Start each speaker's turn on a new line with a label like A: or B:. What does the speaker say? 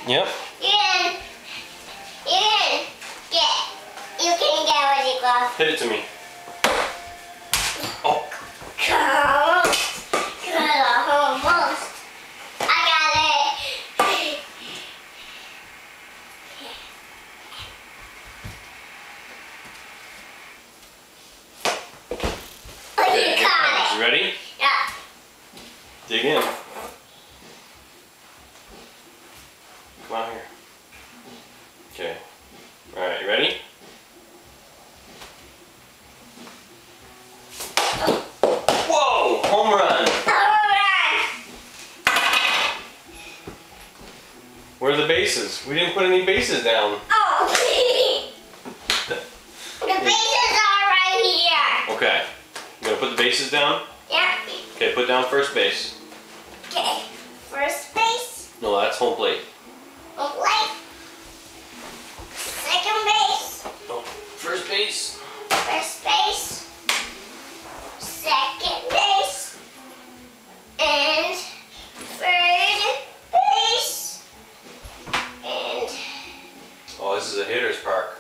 A: Yep.
B: You can get what you got.
A: Hit it to me. Oh.
B: Come on. Almost. I got it. Oh,
A: Okay,
B: you got it.
A: you ready?
B: Yeah.
A: Dig in. Come on here. Okay. Alright, you ready? Whoa! Home run! Where are the bases? We didn't put any bases down.
B: Oh! The bases are right here.
A: Okay. You gonna put the bases down?
B: Yeah.
A: Okay, put down first base.
B: Okay. First base.
A: No, that's home plate.
B: Like. Second base.
A: Oh, first base.
B: First base. Second base. And third base. And
A: Oh, this is a hitter's park.